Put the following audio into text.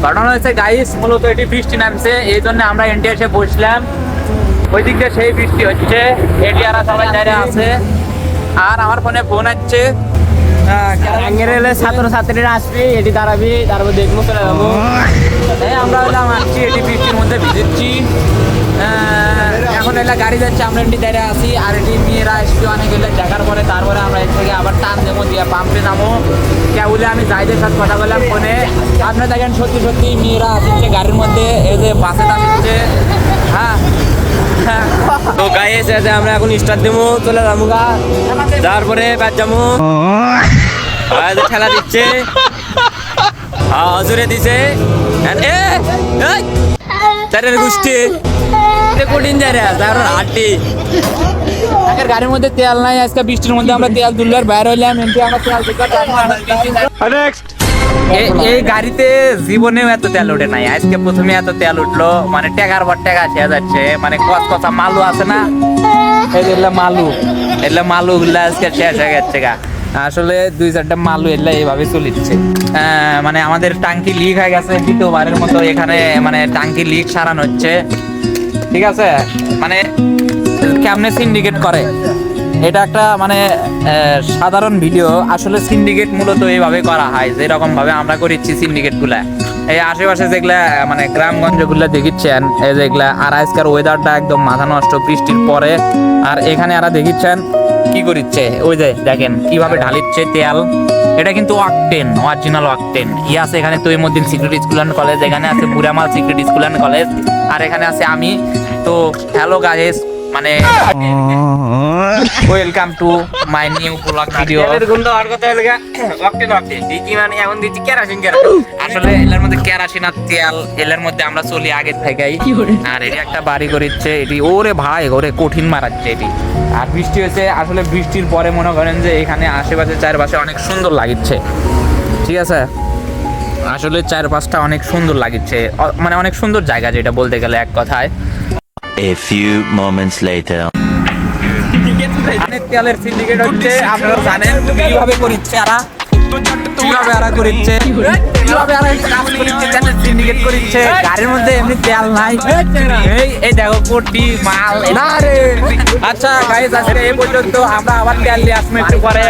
ঘটনা হয়েছে গাইস, মূলত এটি বৃষ্টি নামছে, এই জন্য আমরা এনটি এসে বসলাম। ওই দিক দিয়ে সেই বৃষ্টি হচ্ছে, এটি আর সবাই দাঁড়িয়ে আছে। আর আমার ফোনে ফোন আসছে, ছাত্রছাত্রীরা আসবি, এটি দাঁড়াবি, তারপর দেখবো চলে যাবো। আমরা হলাম আসছি, এটি বৃষ্টির মধ্যে ভিজেছি। এখন এলা গাড়ি যাচ্ছে, আমরা এমনি দাঁড়িয়ে আছি। আর এটি মেয়েরা আসছে অনেক, এলে দেখার পরে তারপরে আমরা এর থেকে আবার টান দেবো, দিয়ে পাম্পে নামো। কে বলে আমি যাইদের সাথে কথা বললাম ফোনে। আপনারা দেখেন সত্যি সত্যি মেয়েরা আসছে গাড়ির মধ্যে, এই যে বাসে আসছে। হ্যাঁ, তো গাইস আমরা এখন স্টার্ট দেবো, চলে যাবো গা। তারপরে ব্যাট যাবো, খেলা দিচ্ছে, হজুরে দিছে গোষ্ঠী কঠিন যায় রে, তারপর হাঁটি। আগের গাড়ির মধ্যে তেল নাই, আজকে বৃষ্টির মধ্যে আমরা তেল তুললে বাইরে হইলাম, এমনি আমরা তেল। এই গাড়িতে জীবনেও এত তেল ওঠে নাই, আজকে প্রথমে এত তেল উঠলো। মানে টাকার পর টাকা শেষ যাচ্ছে, মানে কচকচা মালু আছে না, এগুলা মালু গুলা আজকে শেষ হয়ে গেছে গা। আসলে 2-4টা মালু এগুলা এইভাবে চলিচ্ছে। মানে আমাদের টাঙ্কি লিক হয়ে গেছে দ্বিতীয়বারের মতো এখানে, মানে টাঙ্কি লিক সারানো হচ্ছে। ঠিক আছে, মানে কেমনে সিন্ডিকেট করে, এটা একটা মানে সাধারণ ভিডিও। আসলে সিন্ডিকেট মূলত এইভাবে করা হয়, যেরকম ভাবে আমরা করেছি সিন্ডিকেট গুলা। এই আশেপাশে যেগুলা মানে গ্রামগঞ্জ গুলা দেখিচ্ছেন, এই যেগুলা। আর আজকের ওয়েদারটা একদম মাথা নষ্ট বৃষ্টির পরে। আর এখানে আরা দেখিচ্ছেন কি করিচ্ছে, ওই যে দেখেন কিভাবে ঢালিচ্ছে তেল। এটা কিন্তু ওয়াকটেন, অরিজিনাল ওয়াকটেন। ই আছে এখানে তৈমুদ্দিন সিক্রেট স্কুল অ্যান্ড কলেজ, এখানে আছে বুড়ামাল সিক্রেট স্কুল অ্যান্ড কলেজ, আর এখানে আছে আমি। তো হ্যালো গাইস, মানে welcome to my new blog video. আসলে এলার মধ্যে কেরাসিন আর তেল, এলার মধ্যে আমরা চলি আগে থেকেই। আর এটি একটা বাড়ি করিচ্ছে, এটি ওরে ভাই ওরে কঠিন মারাচ্ছে এটি। আর বৃষ্টি হয়েছে, আসলে বৃষ্টির পরে মনে করেন যে এখানে আশেপাশে চারপাশে অনেক সুন্দর লাগিচ্ছে। ঠিক আছে, আসলে চারপাশটা অনেক সুন্দর লাগিচ্ছে, মানে অনেক সুন্দর জায়গা যেটা বলতে গেলে এক কথায়। A few moments later. তেলের সিন্ডিকেট হচ্ছে, আপনারা জানেন কিভাবে করিচ্ছে এরা, কিভাবে এরা করিচ্ছে, কিভাবে এরা তেলের সিন্ডিকেট করিচ্ছে। গাড়ির মধ্যে এমনি তেল নাই, এই দেখো কোটি মাল না রে। আচ্ছা গাইস, আজকে এই পর্যন্ত, আমরা আবার তেল নিয়ে আসবো একটু পরে।